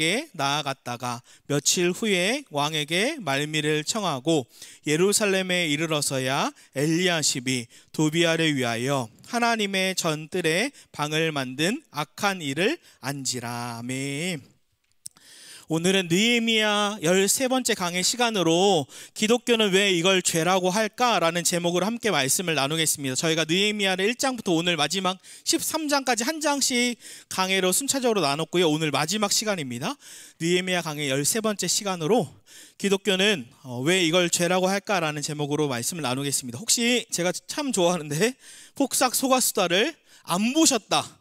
에 나아갔다가 며칠 후에 왕에게 말미를 청하고 예루살렘에 이르러서야 엘리야십이 도비아를 위하여 하나님의 전뜰에 방을 만든 악한 일을 안지라. 아멘. 오늘은 느헤미야 13번째 강의 시간으로 기독교는 왜 이걸 죄라고 할까라는 제목으로 함께 말씀을 나누겠습니다. 저희가 느헤미야를 1장부터 오늘 마지막 13장까지 한 장씩 강의로 순차적으로 나눴고요. 오늘 마지막 시간입니다. 느헤미야 강의 13번째 시간으로 기독교는 왜 이걸 죄라고 할까라는 제목으로 말씀을 나누겠습니다. 혹시 제가 참 좋아하는데 폭삭 소가수다를 안 보셨다,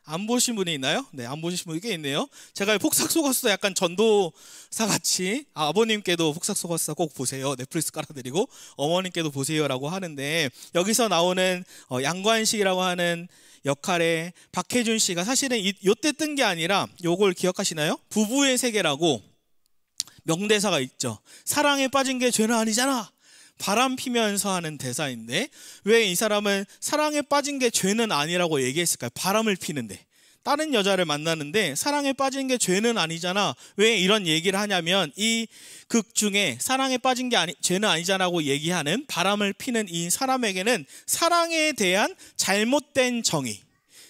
안 보신 분이 있나요? 네, 안 보신 분이 꽤 있네요. 제가 폭삭 소가수다 약간 전도사 같이 아버님께도 폭삭 소가수다 꼭 보세요, 넷플릭스 깔아드리고 어머님께도 보세요라고 하는데, 여기서 나오는 양관식이라고 하는 역할의 박해준 씨가 사실은 요때 뜬 게 아니라, 요걸 기억하시나요? 부부의 세계라고 명대사가 있죠. 사랑에 빠진 게 죄는 아니잖아, 바람 피면서 하는 대사인데, 왜 이 사람은 사랑에 빠진 게 죄는 아니라고 얘기했을까요? 바람을 피는데, 다른 여자를 만나는데 사랑에 빠진 게 죄는 아니잖아. 왜 이런 얘기를 하냐면, 이 극 중에 사랑에 빠진 게 죄는 아니잖아고 얘기하는 바람을 피는 이 사람에게는 사랑에 대한 잘못된 정의,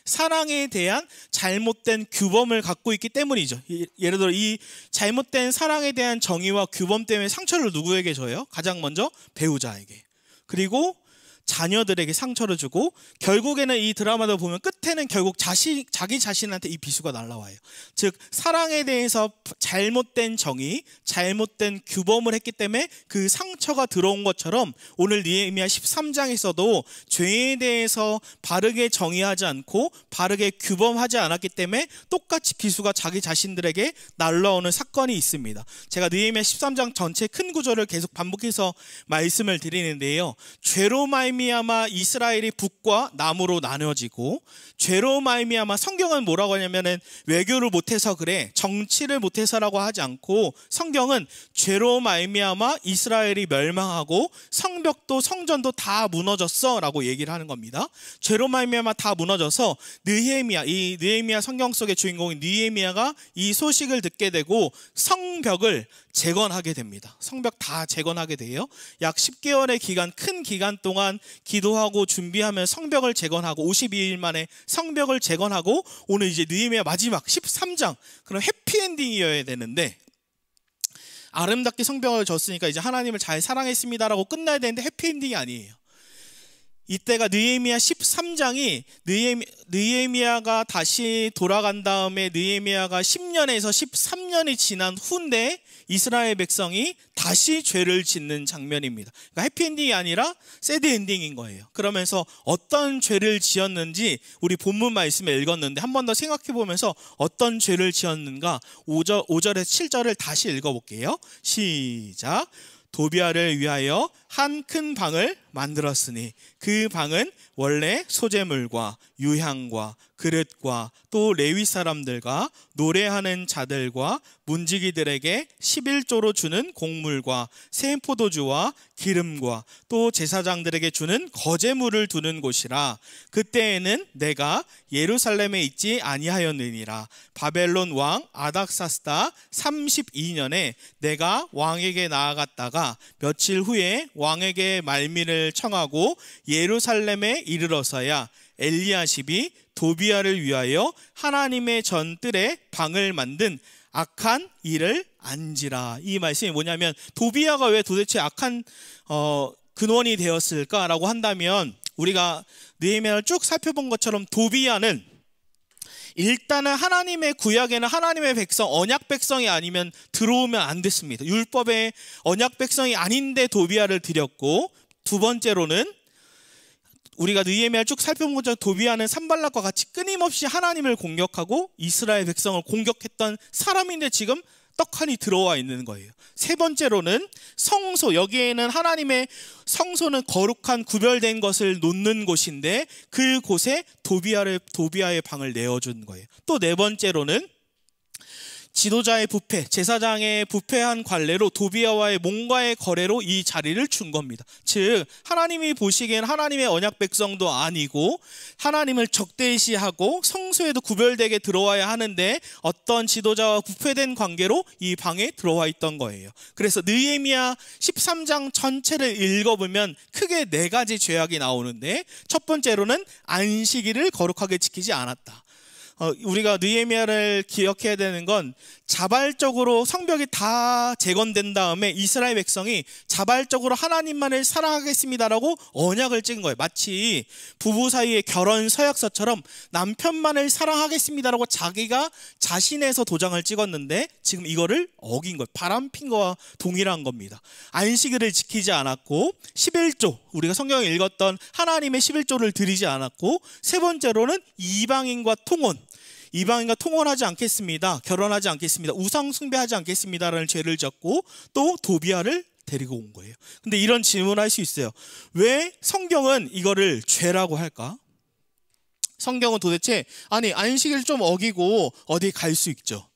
사랑에 대한 잘못된 규범을 갖고 있기 때문이죠. 예를 들어 이 잘못된 사랑에 대한 정의와 규범 때문에 상처를 누구에게 줘요? 가장 먼저 배우자에게, 그리고 자녀들에게 상처를 주고, 결국에는 이 드라마도 보면 끝에는 결국 자기 자신한테 이 비수가 날라와요. 즉 사랑에 대해서 잘못된 정의, 잘못된 규범을 했기 때문에 그 상처가 들어온 것처럼, 오늘 느헤미야 13장에서도 죄에 대해서 바르게 정의하지 않고 바르게 규범하지 않았기 때문에 똑같이 비수가 자기 자신들에게 날라오는 사건이 있습니다. 제가 느헤미야 13장 전체 큰 구조를 계속 반복해서 말씀을 드리는데요. 죄로 말미암아 이스라엘이 북과 남으로 나눠지고, 죄로 말미암아, 성경은 뭐라고 하냐면은 외교를 못해서 그래, 정치를 못해서라고 하지 않고, 성경은 죄로 말미암아 이스라엘이 멸망하고 성벽도 성전도 다 무너졌어 라고 얘기를 하는 겁니다. 죄로 말미암아 다 무너져서 느헤미야, 이 느헤미야 성경 속의 주인공인 느헤미야가 이 소식을 듣게 되고 성벽을 재건하게 됩니다. 성벽 다 재건하게 돼요. 약 10개월의 기간, 큰 기간 동안 기도하고 준비하면 성벽을 재건하고, 52일 만에 성벽을 재건하고, 오늘 이제 느헤미야 마지막 13장, 그럼 해피엔딩이어야 되는데, 아름답게 성벽을 졌으니까 이제 하나님을 잘 사랑했습니다라고 끝나야 되는데 해피엔딩이 아니에요. 이때가 느헤미야 13장이 느헤미야가 다시 돌아간 다음에 느헤미야가 10년에서 13년이 지난 후인데 이스라엘 백성이 다시 죄를 짓는 장면입니다. 그러니까 해피엔딩이 아니라 새드엔딩인 거예요. 그러면서 어떤 죄를 지었는지 우리 본문 말씀에 읽었는데, 한 번 더 생각해 보면서 어떤 죄를 지었는가 5절에서 7절을 다시 읽어볼게요. 시작. 도비아를 위하여 한 큰 방을 만들었으니 그 방은 원래 소재물과 유향과 그릇과 또 레위 사람들과 노래하는 자들과 문지기들에게 11조로 주는 곡물과 새 포도주와 기름과 또 제사장들에게 주는 거제물을 두는 곳이라. 그때에는 내가 예루살렘에 있지 아니하였느니라. 바벨론 왕 아닥사스다 32년에 내가 왕에게 나아갔다가 며칠 후에 왕에게 말미를 청하고 예루살렘에 이르러서야 엘리야십이 도비아를 위하여 하나님의 전뜰에 방을 만든 악한 일을 안지라. 이 말씀이 뭐냐면, 도비아가 왜 도대체 악한 근원이 되었을까라고 한다면, 우리가 느헤미야를 쭉 살펴본 것처럼 도비아는 일단은 하나님의 구약에는 하나님의 백성, 언약 백성이 아니면 들어오면 안 됐습니다. 율법의 언약 백성이 아닌데 도비아를 드렸고, 두 번째로는 우리가 느헤미야를 쭉 살펴본 것처럼 도비아는 산발락과 같이 끊임없이 하나님을 공격하고 이스라엘 백성을 공격했던 사람인데 지금 떡하니 들어와 있는 거예요. 세 번째로는 성소, 여기에는 하나님의 성소는 거룩한 구별된 것을 놓는 곳인데 그곳에 도비아의 방을 내어준 거예요. 또 네 번째로는 지도자의 부패, 제사장의 부패한 관례로 도비아와의 뭔가의 거래로 이 자리를 준 겁니다. 즉 하나님이 보시기엔 하나님의 언약 백성도 아니고 하나님을 적대시하고 성소에도 구별되게 들어와야 하는데 어떤 지도자와 부패된 관계로 이 방에 들어와 있던 거예요. 그래서 느헤미야 13장 전체를 읽어보면 크게 4가지 죄악이 나오는데, 첫 번째로는 안식일을 거룩하게 지키지 않았다. 우리가 느헤미야를 기억해야 되는 건 자발적으로 성벽이 다 재건된 다음에 이스라엘 백성이 자발적으로 하나님만을 사랑하겠습니다라고 언약을 찍은 거예요. 마치 부부 사이의 결혼 서약서처럼 남편만을 사랑하겠습니다라고 자기가 자신에서 도장을 찍었는데 지금 이거를 어긴 거예요. 바람핀 거와 동일한 겁니다. 안식일을 지키지 않았고 11조, 우리가 성경을 읽었던 하나님의 11조를 드리지 않았고, 세 번째로는 이방인과 통혼, 이방인과 통혼하지 않겠습니다, 결혼하지 않겠습니다, 우상 숭배하지 않겠습니다라는 죄를 졌고, 또 도비아를 데리고 온 거예요. 근데 이런 질문을 할 수 있어요. 왜 성경은 이거를 죄라고 할까? 성경은 도대체 안식일 좀 어기고 어디 갈 수 있죠.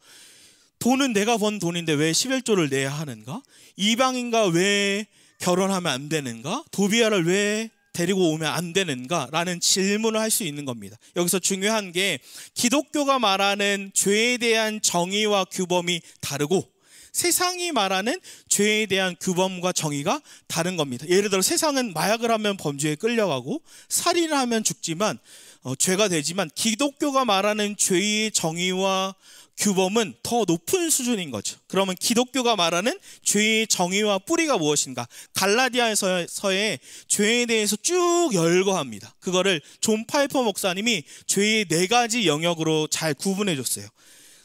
돈은 내가 번 돈인데 왜 11조를 내야 하는가? 이방인과 왜 결혼하면 안 되는가? 도비아를 왜 데리고 오면 안 되는가? 라는 질문을 할 수 있는 겁니다. 여기서 중요한 게 기독교가 말하는 죄에 대한 정의와 규범이 다르고 세상이 말하는 죄에 대한 규범과 정의가 다른 겁니다. 예를 들어 세상은 마약을 하면 범죄에 끌려가고 살인을 하면 죽지만 죄가 되지만, 기독교가 말하는 죄의 정의와 규범은 더 높은 수준인 거죠. 그러면 기독교가 말하는 죄의 정의와 뿌리가 무엇인가? 갈라디아서의 죄에 대해서 쭉 열거합니다. 그거를 존 파이퍼 목사님이 죄의 4가지 영역으로 잘 구분해 줬어요.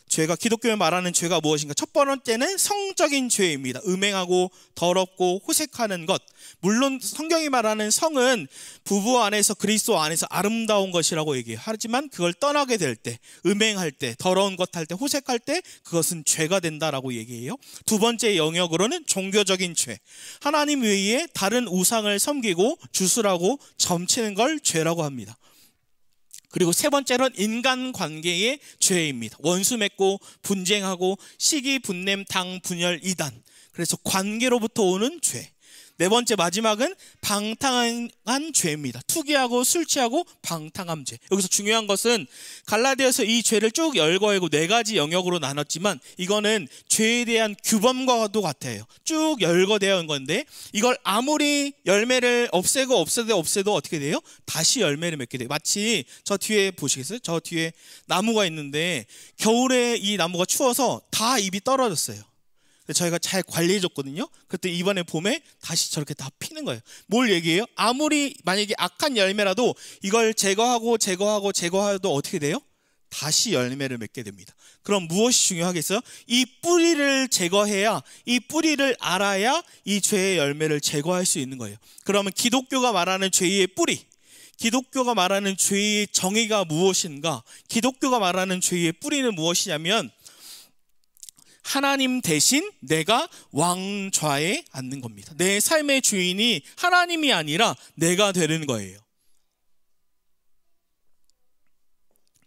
죄가, 기독교에 말하는 죄가 무엇인가? 첫 번째는 성적인 죄입니다. 음행하고 더럽고 호색하는 것. 물론 성경이 말하는 성은 부부 안에서, 그리스도 안에서 아름다운 것이라고 얘기해요. 하지만 그걸 떠나게 될 때, 음행할 때, 더러운 것 할 때, 호색할 때 그것은 죄가 된다라고 얘기해요. 두 번째 영역으로는 종교적인 죄. 하나님 외에 다른 우상을 섬기고 주술하고 점치는 걸 죄라고 합니다. 그리고 세 번째로는 인간관계의 죄입니다. 원수 맺고 분쟁하고 시기, 분냄, 당, 분열, 이단. 그래서 관계로부터 오는 죄. 네 번째, 마지막은 방탕한 죄입니다. 투기하고 술 취하고 방탕한 죄. 여기서 중요한 것은 갈라디아서 이 죄를 쭉 열거하고 4가지 영역으로 나눴지만 이거는 죄에 대한 규범과도 같아요. 쭉 열거되어 있는 건데 이걸 아무리 열매를 없애도 어떻게 돼요? 다시 열매를 맺게 돼요. 마치 저 뒤에 보시겠어요? 저 뒤에 나무가 있는데 겨울에 이 나무가 추워서 다 잎이 떨어졌어요. 저희가 잘 관리해줬거든요. 그때 이번에 봄에 다시 저렇게 다 피는 거예요. 뭘 얘기해요? 아무리 만약에 악한 열매라도 이걸 제거하고 제거해도 어떻게 돼요? 다시 열매를 맺게 됩니다. 그럼 무엇이 중요하겠어요? 이 뿌리를 제거해야, 이 뿌리를 알아야 이 죄의 열매를 제거할 수 있는 거예요. 그러면 기독교가 말하는 죄의 뿌리, 기독교가 말하는 죄의 정의가 무엇인가? 기독교가 말하는 죄의 뿌리는 무엇이냐면 하나님 대신 내가 왕좌에 앉는 겁니다. 내 삶의 주인이 하나님이 아니라 내가 되는 거예요.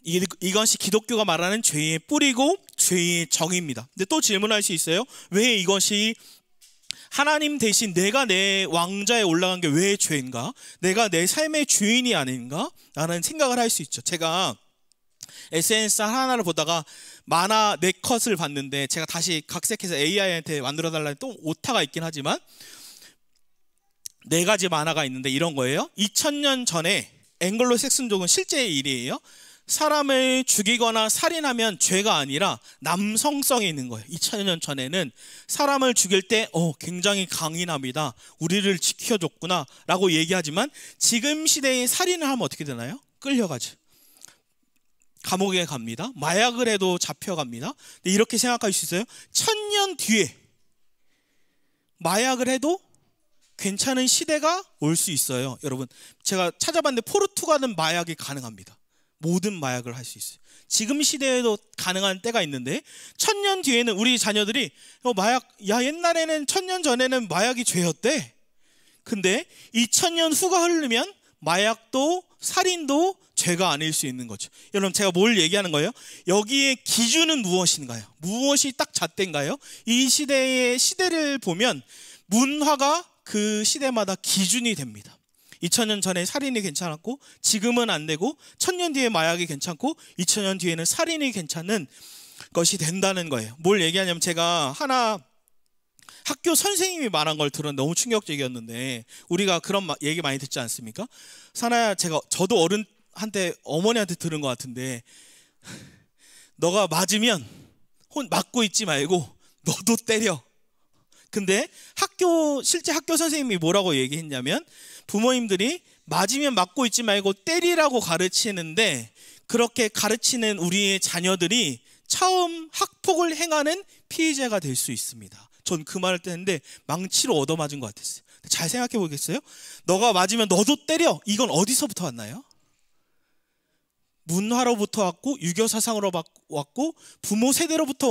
이것이 기독교가 말하는 죄의 뿌리고 죄의 정의입니다. 근데 또 질문할 수 있어요. 왜 이것이 하나님 대신 내가 내 왕좌에 올라간 게 왜 죄인가? 내가 내 삶의 주인이 아닌가? 라는 생각을 할 수 있죠. 제가 SNS 하나를 보다가 만화 4컷을 봤는데 제가 다시 각색해서 AI한테 만들어달라는 또 오타가 있긴 하지만 4가지 만화가 있는데 이런 거예요. 2000년 전에 앵글로 색슨족은 실제의 일이에요. 사람을 죽이거나 살인하면 죄가 아니라 남성성이 있는 거예요. 2000년 전에는 사람을 죽일 때 굉장히 강인합니다, 우리를 지켜줬구나 라고 얘기하지만 지금 시대에 살인을 하면 어떻게 되나요? 끌려가죠. 감옥에 갑니다. 마약을 해도 잡혀갑니다. 이렇게 생각할 수 있어요. 1000년 뒤에 마약을 해도 괜찮은 시대가 올 수 있어요. 여러분, 제가 찾아봤는데 포르투갈은 마약이 가능합니다. 모든 마약을 할 수 있어요. 지금 시대에도 가능한 때가 있는데 1000년 뒤에는 우리 자녀들이 옛날에는 1000년 전에는 마약이 죄였대. 근데 2000년 후가 흐르면 마약도 살인도 죄가 아닐 수 있는 거죠. 여러분, 제가 뭘 얘기하는 거예요? 여기에 기준은 무엇인가요? 무엇이 딱 잣대인가요? 이 시대를 보면 문화가 그 시대마다 기준이 됩니다. 2000년 전에 살인이 괜찮았고 지금은 안 되고 1000년 뒤에 마약이 괜찮고 2000년 뒤에는 살인이 괜찮은 것이 된다는 거예요. 뭘 얘기하냐면, 제가 하나 학교 선생님이 말한 걸 들었는데 너무 충격적이었는데, 우리가 그런 얘기 많이 듣지 않습니까? 사나야, 저도 어머니한테 들은 것 같은데, 너가 맞으면 맞고 있지 말고 너도 때려. 근데 실제 학교 선생님이 뭐라고 얘기했냐면, 부모님들이 맞으면 맞고 있지 말고 때리라고 가르치는데, 그렇게 가르치는 우리의 자녀들이 처음 학폭을 행하는 피의자가 될 수 있습니다. 전 그 말을 듣는데 망치로 얻어맞은 것 같았어요. 잘 생각해 보겠어요? 너가 맞으면 너도 때려. 이건 어디서부터 왔나요? 문화로부터 왔고, 유교 사상으로 왔고, 부모 세대로부터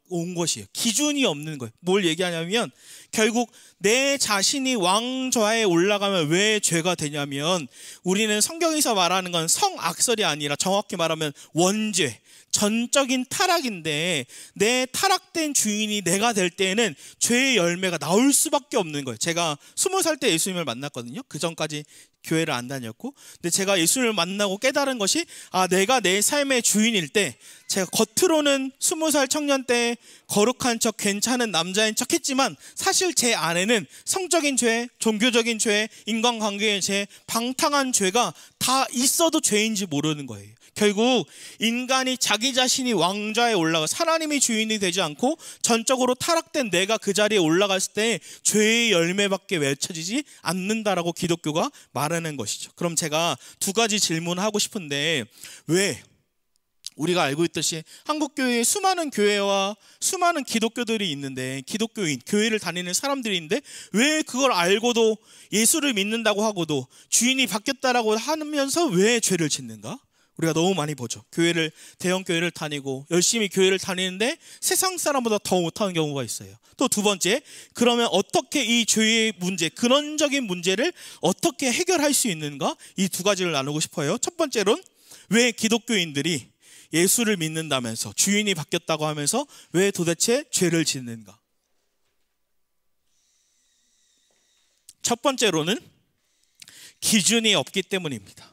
온 것이에요. 기준이 없는 거예요. 뭘 얘기하냐면, 결국 내 자신이 왕좌에 올라가면 왜 죄가 되냐면, 우리는 성경에서 말하는 건 성악설이 아니라 정확히 말하면 원죄, 전적인 타락인데, 내 타락된 주인이 내가 될 때에는 죄의 열매가 나올 수밖에 없는 거예요. 제가 20살 때 예수님을 만났거든요. 그 전까지 교회를 안 다녔고, 근데 제가 예수님을 만나고 깨달은 것이, 내가 내 삶의 주인일 때, 제가 겉으로는 20살 청년 때 거룩한 척, 괜찮은 남자인 척 했지만, 사실 제 안에는 성적인 죄, 종교적인 죄, 인간관계의 죄, 방탕한 죄가 다 있어도 죄인지 모르는 거예요. 결국 인간이 자기 자신이 왕좌에 올라가 하나님이 주인이 되지 않고 전적으로 타락된 내가 그 자리에 올라갔을 때 죄의 열매밖에 맺혀지지 않는다라고 기독교가 말하는 것이죠. 그럼 제가 두 가지 질문하고 싶은데, 왜 우리가 알고 있듯이 한국교회에 수많은 교회와 수많은 기독교들이 있는데, 기독교인, 교회를 다니는 사람들이 있는데, 왜 그걸 알고도 예수를 믿는다고 하고도 주인이 바뀌었다라고 하면서 왜 죄를 짓는가? 우리가 너무 많이 보죠. 대형 교회를 다니고 열심히 교회를 다니는데 세상 사람보다 더 못하는 경우가 있어요. 또 두 번째, 그러면 어떻게 이 죄의 문제, 근원적인 문제를 어떻게 해결할 수 있는가? 이 두 가지를 나누고 싶어요. 첫 번째로는, 왜 기독교인들이 예수를 믿는다면서, 주인이 바뀌었다고 하면서 왜 도대체 죄를 짓는가? 첫 번째로는 기준이 없기 때문입니다.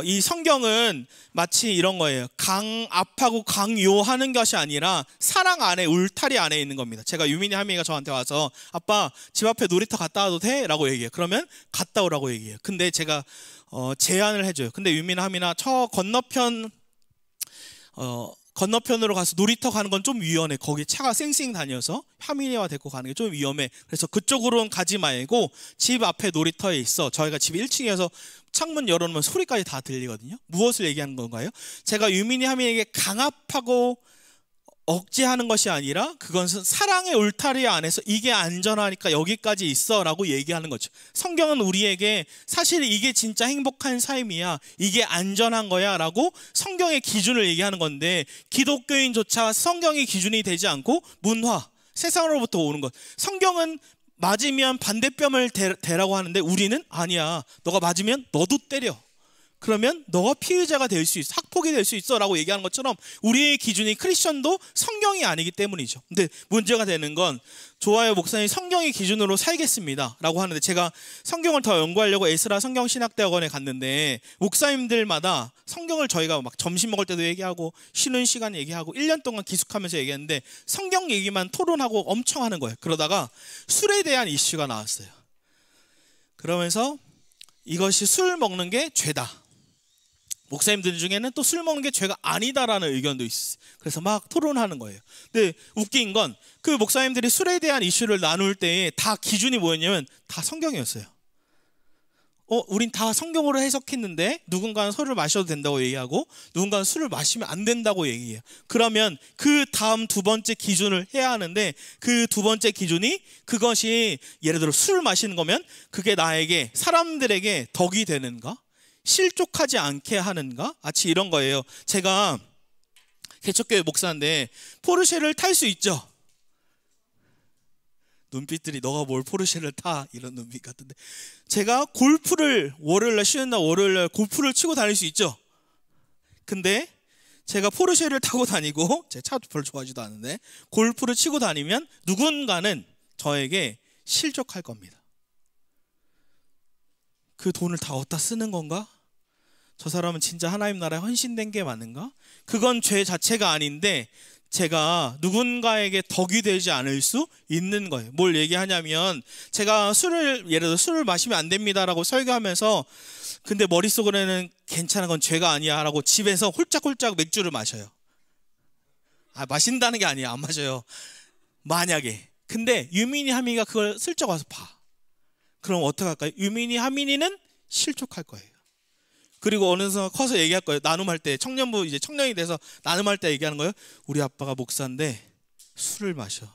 이 성경은 마치 이런 거예요. 강압하고 강요하는 것이 아니라 사랑 안에, 울타리 안에 있는 겁니다. 제가 유민이 하민이가 저한테 와서, 아빠 집 앞에 놀이터 갔다 와도 돼? 라고 얘기해요. 그러면 갔다 오라고 얘기해요. 근데 제가 제안을 해줘요. 근데 유민이 하민아, 저 건너편으로 가서 놀이터 가는 건 좀 위험해. 거기 차가 쌩쌩 다녀서 하민이와 데리고 가는 게 좀 위험해. 그래서 그쪽으로는 가지 말고 집 앞에 놀이터에 있어. 저희가 집 1층이어서 창문 열어놓으면 소리까지 다 들리거든요. 무엇을 얘기하는 건가요? 제가 유민이 하민에게 강압하고 억제하는 것이 아니라, 그것은 사랑의 울타리 안에서 이게 안전하니까 여기까지 있어 라고 얘기하는 거죠. 성경은 우리에게 사실 이게 진짜 행복한 삶이야, 이게 안전한 거야 라고 성경의 기준을 얘기하는 건데, 기독교인조차 성경의 기준이 되지 않고 문화, 세상으로부터 오는 것, 성경은 맞으면 반대뺨을 대라고 하는데, 우리는 아니야, 너가 맞으면 너도 때려, 그러면 너가 피의자가 될 수 있어, 학폭이 될 수 있어 라고 얘기하는 것처럼, 우리의 기준이 크리스천도 성경이 아니기 때문이죠. 근데 문제가 되는 건, 좋아요 목사님 성경의 기준으로 살겠습니다 라고 하는데, 제가 성경을 더 연구하려고 에스라 성경신학대학원에 갔는데, 목사님들마다 성경을 저희가 막 점심 먹을 때도 얘기하고 쉬는 시간 얘기하고 1년 동안 기숙하면서 얘기했는데, 성경 얘기만 토론하고 엄청 하는 거예요. 그러다가 술에 대한 이슈가 나왔어요. 그러면서 이것이 술 먹는 게 죄다, 목사님들 중에는 또 술 먹는 게 죄가 아니다라는 의견도 있어요. 그래서 막 토론하는 거예요. 근데 웃긴 건, 그 목사님들이 술에 대한 이슈를 나눌 때에 다 기준이 뭐였냐면 다 성경이었어요. 우린 다 성경으로 해석했는데, 누군가는 술을 마셔도 된다고 얘기하고 누군가는 술을 마시면 안 된다고 얘기해요. 그러면 그 다음 두 번째 기준을 해야 하는데, 그 두 번째 기준이, 그것이 예를 들어 술 마시는 거면 그게 나에게, 사람들에게 덕이 되는가? 실족하지 않게 하는가? 마치 이런 거예요. 제가 개척교회 목사인데 포르쉐를 탈 수 있죠? 눈빛들이 너가 뭘 포르쉐를 타 이런 눈빛 같은데, 제가 골프를 월요일날 쉬는 날 월요일날 골프를 치고 다닐 수 있죠. 근데 제가 포르쉐를 타고 다니고, 제 차도 별로 좋아하지도 않은데 골프를 치고 다니면 누군가는 저에게 실족할 겁니다. 그 돈을 다 어디다 쓰는 건가? 저 사람은 진짜 하나님 나라에 헌신된 게 맞는가? 그건 죄 자체가 아닌데 제가 누군가에게 덕이 되지 않을 수 있는 거예요. 뭘 얘기하냐면, 제가 예를 들어 술을 마시면 안 됩니다라고 설교하면서, 근데 머릿속으로는 괜찮은 건 죄가 아니야 라고 집에서 홀짝홀짝 맥주를 마셔요. 마신다는 게 아니야, 안 마셔요. 만약에. 근데 유민이 하민이가 그걸 슬쩍 와서 봐. 그럼 어떡할까요? 유민이 하민이는 실족할 거예요. 그리고 어느 순간 커서 얘기할 거예요. 나눔할 때, 청년부 이제 청년이 돼서 나눔할 때 얘기하는 거예요. 우리 아빠가 목사인데 술을 마셔.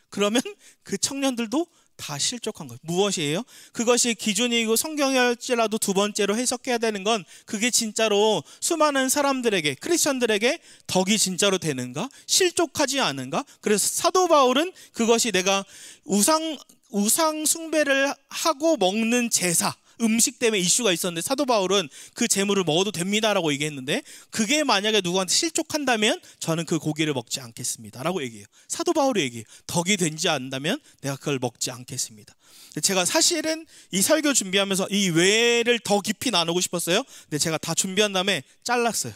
그러면 그 청년들도 다 실족한 거예요. 무엇이에요? 그것이 기준이고 성경일지라도 두 번째로 해석해야 되는 건, 그게 진짜로 수많은 사람들에게, 크리스천들에게 덕이 진짜로 되는가? 실족하지 않은가? 그래서 사도 바울은 그것이 내가 우상 숭배를 하고 먹는 제사, 음식 때문에 이슈가 있었는데 사도 바울은 그 재물을 먹어도 됩니다라고 얘기했는데, 그게 만약에 누구한테 실족한다면 저는 그 고기를 먹지 않겠습니다라고 얘기해요. 사도 바울이 얘기해요. 덕이 되지 않는다면 내가 그걸 먹지 않겠습니다. 제가 사실은 이 설교 준비하면서 이 외를 더 깊이 나누고 싶었어요. 근데 제가 다 준비한 다음에 잘랐어요.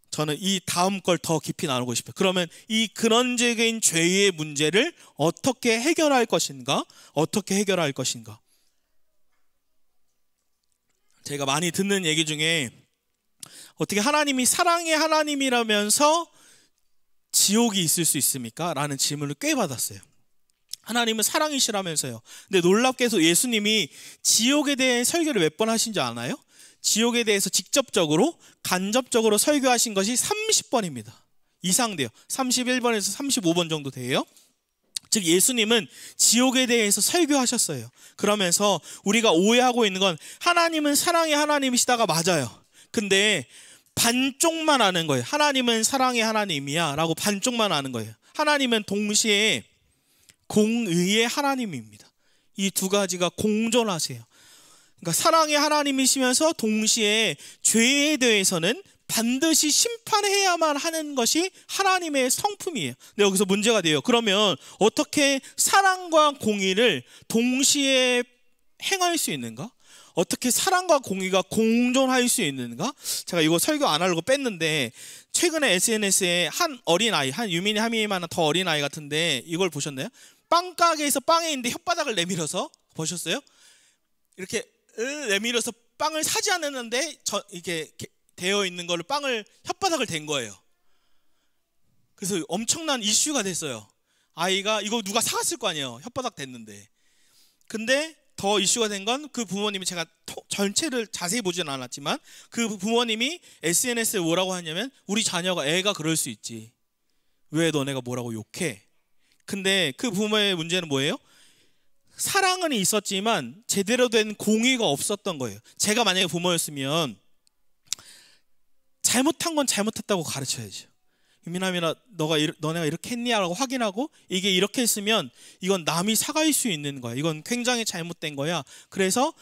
저는 이 다음 걸 더 깊이 나누고 싶어요. 그러면 이 근원적인 죄의 문제를 어떻게 해결할 것인가? 어떻게 해결할 것인가? 제가 많이 듣는 얘기 중에, 어떻게 하나님이 사랑의 하나님이라면서 지옥이 있을 수 있습니까? 라는 질문을 꽤 받았어요. 하나님은 사랑이시라면서요. 근데 놀랍게도 예수님이 지옥에 대해 설교를 몇 번 하신 줄 아나요? 지옥에 대해서 직접적으로 간접적으로 설교하신 것이 30번입니다. 이상 돼요. 31번에서 35번 정도 돼요. 즉 예수님은 지옥에 대해서 설교하셨어요. 그러면서 우리가 오해하고 있는 건, 하나님은 사랑의 하나님이시다가 맞아요. 근데 반쪽만 아는 거예요. 하나님은 사랑의 하나님이야 라고 반쪽만 아는 거예요. 하나님은 동시에 공의의 하나님입니다. 이 두 가지가 공존하세요. 그러니까 사랑의 하나님이시면서 동시에 죄에 대해서는 반드시 심판해야만 하는 것이 하나님의 성품이에요. 근데 여기서 문제가 돼요. 그러면 어떻게 사랑과 공의를 동시에 행할 수 있는가? 어떻게 사랑과 공의가 공존할 수 있는가? 제가 이거 설교 안 하려고 뺐는데, 최근에 SNS에 한 어린아이, 한 유민이 하민이만한 더 어린아이 같은데 이걸 보셨나요? 빵가게에서 빵에 있는데 혓바닥을 내밀어서, 보셨어요? 이렇게 내밀어서 빵을 사지 않았는데 이게 되어 있는 거를, 빵을 혓바닥을 댄 거예요. 그래서 엄청난 이슈가 됐어요. 아이가 이거 누가 사갔을 거 아니에요. 혓바닥 댔는데. 근데 더 이슈가 된 건, 그 부모님이, 제가 전체를 자세히 보진 않았지만 그 부모님이 SNS에 뭐라고 하냐면, 우리 자녀가, 애가 그럴 수 있지, 왜 너네가 뭐라고 욕해? 근데 그 부모의 문제는 뭐예요? 사랑은 있었지만 제대로 된 공의가 없었던 거예요. 제가 만약에 부모였으면 잘못한 건 잘못했다고 가르쳐야죠. 유민아민아, 너네가 이렇게 했니라고 확인하고, 이게 이렇게 했으면 이건 남이 사갈 수 있는 거야, 이건 굉장히 잘못된 거야. 그래서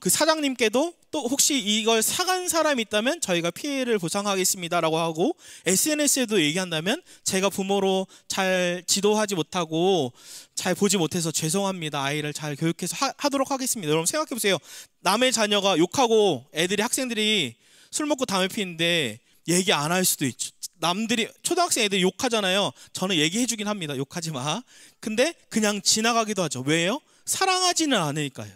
그 사장님께도 또 혹시 이걸 사간 사람이 있다면 저희가 피해를 보상하겠습니다라고 하고, SNS에도 얘기한다면 제가 부모로 잘 지도하지 못하고 잘 보지 못해서 죄송합니다, 아이를 잘 교육해서 하도록 하겠습니다. 여러분 생각해 보세요. 남의 자녀가 욕하고 학생들이 술 먹고 담배 피는데 얘기 안 할 수도 있죠. 남들이, 초등학생 애들이 욕하잖아요. 저는 얘기해 주긴 합니다. 욕하지 마. 근데 그냥 지나가기도 하죠. 왜요? 사랑하지는 않으니까요.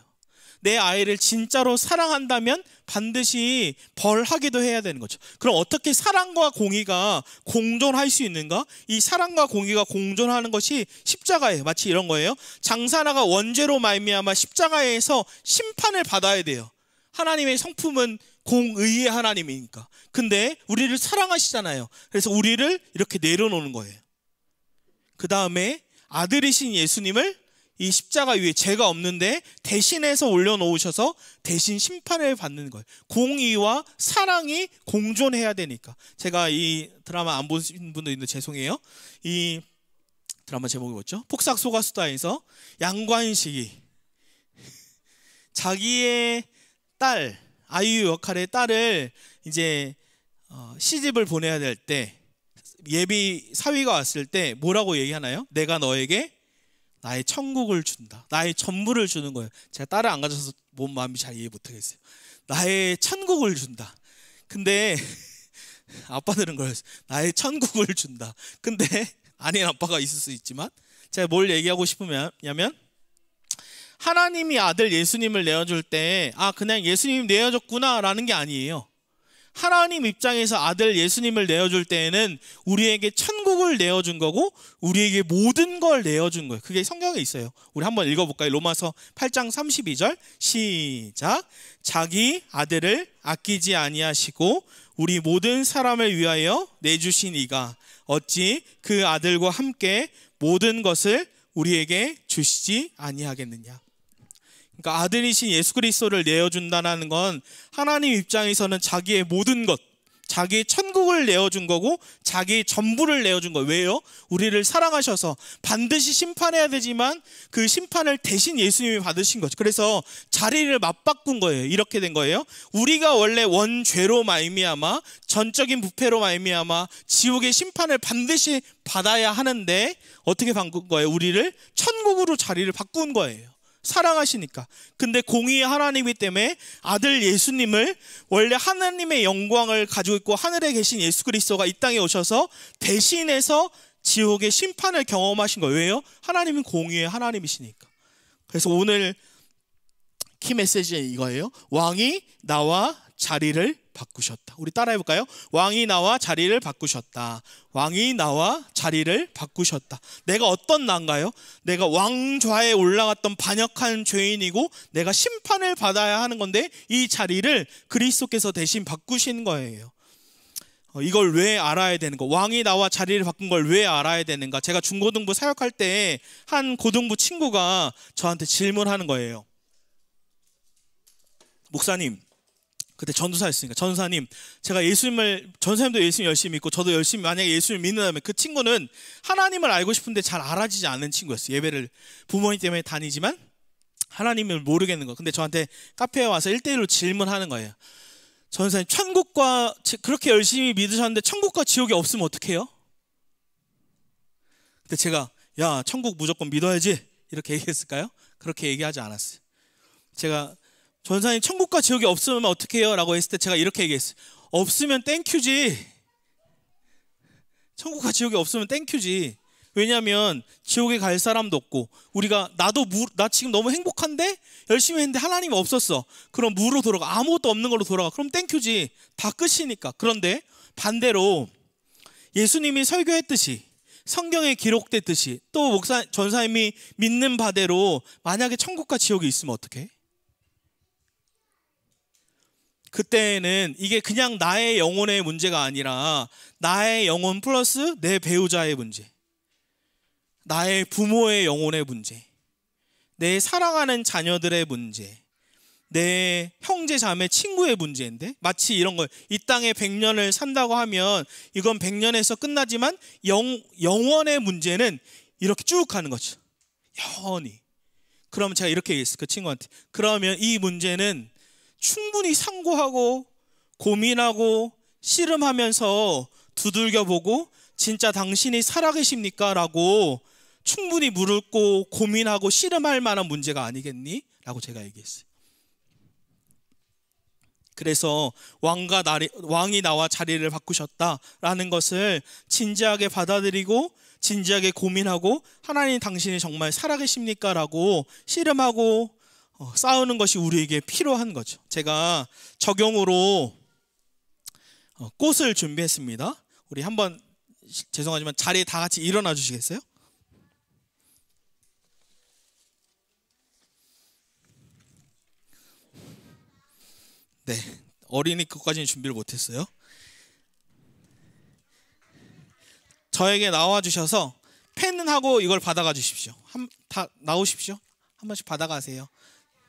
내 아이를 진짜로 사랑한다면 반드시 벌하기도 해야 되는 거죠. 그럼 어떻게 사랑과 공의가 공존할 수 있는가? 이 사랑과 공의가 공존하는 것이 십자가예요. 마치 이런 거예요. 장사나가 원죄로 말미암아 십자가에서 심판을 받아야 돼요. 하나님의 성품은 공의의 하나님이니까. 근데 우리를 사랑하시잖아요. 그래서 우리를 이렇게 내려놓는 거예요. 그 다음에 아들이신 예수님을 이 십자가 위에, 죄가 없는데 대신해서 올려놓으셔서 대신 심판을 받는 거예요. 공의와 사랑이 공존해야 되니까. 제가 이 드라마 안 보신 분도 있는데 죄송해요. 이 드라마 제목이 뭐죠? 폭삭 소가수다에서 양관식이 자기의 딸, 아이유 역할의 딸을 이제 시집을 보내야 될 때 예비 사위가 왔을 때 뭐라고 얘기하나요? 내가 너에게 나의 천국을 준다. 나의 전부를 주는 거예요. 제가 딸을 안 가져서 뭔 마음이 잘 이해 못하겠어요. 나의 천국을 준다. 근데 아빠들은 그랬어요. 나의 천국을 준다. 근데 아닌 아빠가 있을 수 있지만 제가 뭘 얘기하고 싶으냐면 하나님이 아들 예수님을 내어줄 때 그냥 예수님 내어줬구나 라는 게 아니에요. 하나님 입장에서 아들 예수님을 내어줄 때에는 우리에게 천국을 내어준 거고 우리에게 모든 걸 내어준 거예요. 그게 성경에 있어요. 우리 한번 읽어볼까요? 로마서 8장 32절 시작. 자기 아들을 아끼지 아니하시고 우리 모든 사람을 위하여 내주신 이가 어찌 그 아들과 함께 모든 것을 우리에게 주시지 아니하겠느냐. 그러니까 아들이신 예수 그리스도를 내어준다는 건 하나님 입장에서는 자기의 모든 것, 자기의 천국을 내어준 거고 자기의 전부를 내어준 거예요. 왜요? 우리를 사랑하셔서 반드시 심판해야 되지만 그 심판을 대신 예수님이 받으신 거죠. 그래서 자리를 맞바꾼 거예요. 이렇게 된 거예요. 우리가 원래 원죄로 말미암아 전적인 부패로 말미암아 지옥의 심판을 반드시 받아야 하는데 어떻게 바꾼 거예요? 우리를 천국으로 자리를 바꾼 거예요. 사랑하시니까. 근데 공의의 하나님이기 때문에 아들 예수님을 원래 하나님의 영광을 가지고 있고 하늘에 계신 예수 그리스도가 이 땅에 오셔서 대신해서 지옥의 심판을 경험하신 거예요. 왜요? 하나님은 공의의 하나님이시니까. 그래서 오늘 키 메시지는 이거예요. 왕이 나와 자리를 바꾸셨다. 우리 따라해 볼까요? 왕이 나와 자리를 바꾸셨다. 왕이 나와 자리를 바꾸셨다. 내가 어떤 나인가요? 내가 왕좌에 올라갔던 반역한 죄인이고 내가 심판을 받아야 하는 건데 이 자리를 그리스도께서 대신 바꾸신 거예요. 이걸 왜 알아야 되는 거? 왕이 나와 자리를 바꾼 걸 왜 알아야 되는가? 제가 중고등부 사역할 때 한 고등부 친구가 저한테 질문하는 거예요. 목사님, 그때 전도사였으니까 전도사님, 제가 전도사님도 예수님 열심히 믿고 저도 열심히 만약에 예수님을 믿는다면 그 친구는 하나님을 알고 싶은데 잘 알아지지 않는 친구였어요. 예배를 부모님 때문에 다니지만 하나님을 모르겠는 거. 근데 저한테 카페에 와서 1대1로 질문하는 거예요. 전도사님, 천국과 그렇게 열심히 믿으셨는데 천국과 지옥이 없으면 어떡해요? 근데 제가 야, 천국 무조건 믿어야지 이렇게 얘기했을까요? 그렇게 얘기하지 않았어요. 제가 전사님, 천국과 지옥이 없으면 어떻게 해요? 라고 했을 때 제가 이렇게 얘기했어요. 없으면 땡큐지. 천국과 지옥이 없으면 땡큐지. 왜냐하면 지옥에 갈 사람도 없고 나 지금 너무 행복한데 열심히 했는데 하나님이 없었어. 그럼 무로 돌아가. 아무것도 없는 걸로 돌아가. 그럼 땡큐지. 다 끝이니까. 그런데 반대로 예수님이 설교했듯이 성경에 기록됐듯이 또 전사님이 믿는 바대로 만약에 천국과 지옥이 있으면 어떡해? 그때는 이게 그냥 나의 영혼의 문제가 아니라 나의 영혼 플러스 내 배우자의 문제, 나의 부모의 영혼의 문제, 내 사랑하는 자녀들의 문제, 내 형제 자매 친구의 문제인데 마치 이런 거 이 땅에 100년을 산다고 하면 이건 100년에서 끝나지만 영원의 문제는 이렇게 쭉 가는 거죠. 영원히. 그러면 제가 이렇게 얘기했어요. 그 친구한테. 그러면 이 문제는 충분히 상고하고 고민하고 씨름하면서 두들겨보고 진짜 당신이 살아계십니까? 라고 충분히 물고 고민하고 씨름할 만한 문제가 아니겠니? 라고 제가 얘기했어요. 그래서 왕이 나와 자리를 바꾸셨다라는 것을 진지하게 받아들이고 진지하게 고민하고 하나님 당신이 정말 살아계십니까? 라고 씨름하고 싸우는 것이 우리에게 필요한 거죠. 제가 적용으로 꽃을 준비했습니다. 우리 한번 죄송하지만 자리에 다 같이 일어나 주시겠어요? 네, 어린이 것까지는 준비를 못했어요. 저에게 나와 주셔서 펜하고 이걸 받아가 주십시오. 다 나오십시오. 한 번씩 받아가세요.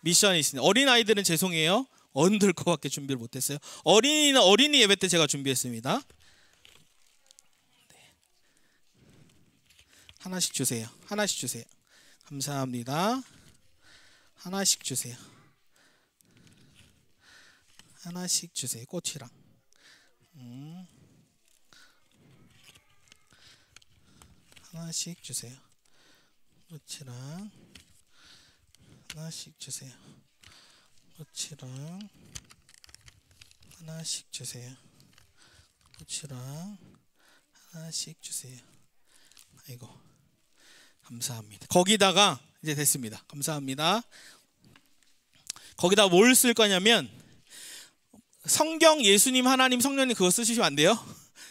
미션이 있습니다. 어린아이들은 죄송해요. 어른들 거밖에 준비를 못했어요. 어린이는 어린이 예배 때 제가 준비했습니다. 네. 하나씩 주세요. 하나씩 주세요. 감사합니다. 하나씩 주세요. 하나씩 주세요. 꽃이랑. 하나씩 주세요. 꽃이랑 하나씩 주세요. 꽃이랑 하나씩 주세요. 꽃이랑 하나씩 주세요. 아이고, 감사합니다. 거기다가 이제 됐습니다. 감사합니다. 거기다 뭘 쓸 거냐면 성경, 예수님, 하나님, 성령님 그거 쓰시면 안 돼요.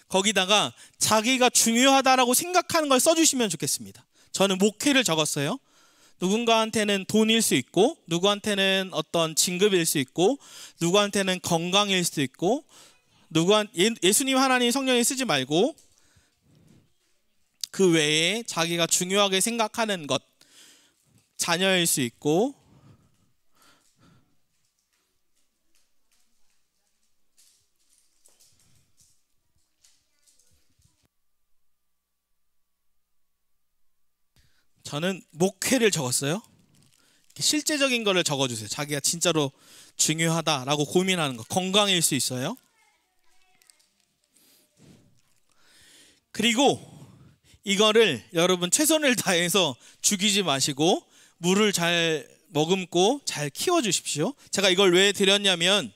거기다가 자기가 중요하다라고 생각하는 걸 써주시면 좋겠습니다. 저는 목회를 적었어요. 누군가한테는 돈일 수 있고, 누구한테는 어떤 진급일 수 있고, 누구한테는 건강일 수도 있고, 예수님, 하나님, 성령님 쓰지 말고 그 외에 자기가 중요하게 생각하는 것, 자녀일 수 있고, 저는 목회를 적었어요. 실제적인 거를 적어주세요. 자기가 진짜로 중요하다라고 고민하는 거. 건강일 수 있어요. 그리고 이거를 여러분 최선을 다해서 죽이지 마시고 물을 잘 머금고 잘 키워주십시오. 제가 이걸 왜 드렸냐면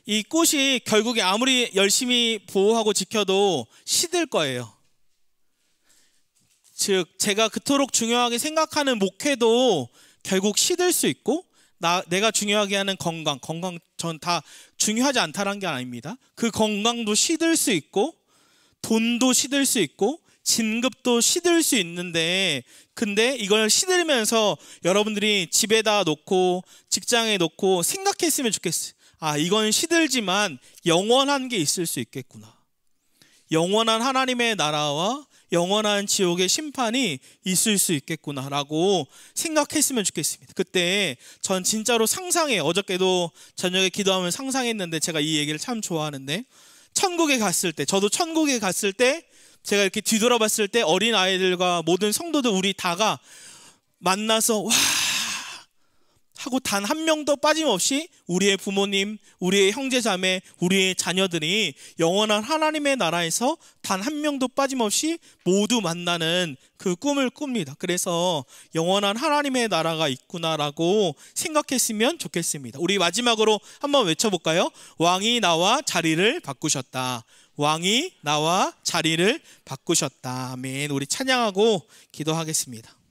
이 꽃이 결국에 아무리 열심히 보호하고 지켜도 시들 거예요. 즉 제가 그토록 중요하게 생각하는 목회도 결국 시들 수 있고, 내가 중요하게 하는 건강 전 다 중요하지 않다는 게 아닙니다. 그 건강도 시들 수 있고, 돈도 시들 수 있고, 진급도 시들 수 있는데, 근데 이걸 시들면서 여러분들이 집에다 놓고 직장에 놓고 생각했으면 좋겠어요. 아, 이건 시들지만 영원한 게 있을 수 있겠구나. 영원한 하나님의 나라와 영원한 지옥의 심판이 있을 수 있겠구나라고 생각했으면 좋겠습니다. 그때 전 진짜로 상상해요. 어저께도 저녁에 기도하면 상상했는데, 제가 이 얘기를 참 좋아하는데, 천국에 갔을 때, 저도 천국에 갔을 때 제가 이렇게 뒤돌아봤을 때 어린 아이들과 모든 성도들 우리 다가 만나서 와 하고 단 한 명도 빠짐없이 우리의 부모님, 우리의 형제자매, 우리의 자녀들이 영원한 하나님의 나라에서 단 한 명도 빠짐없이 모두 만나는 그 꿈을 꿉니다. 그래서 영원한 하나님의 나라가 있구나라고 생각했으면 좋겠습니다. 우리 마지막으로 한번 외쳐볼까요? 왕이 나와 자리를 바꾸셨다. 왕이 나와 자리를 바꾸셨다. 아멘. 우리 찬양하고 기도하겠습니다.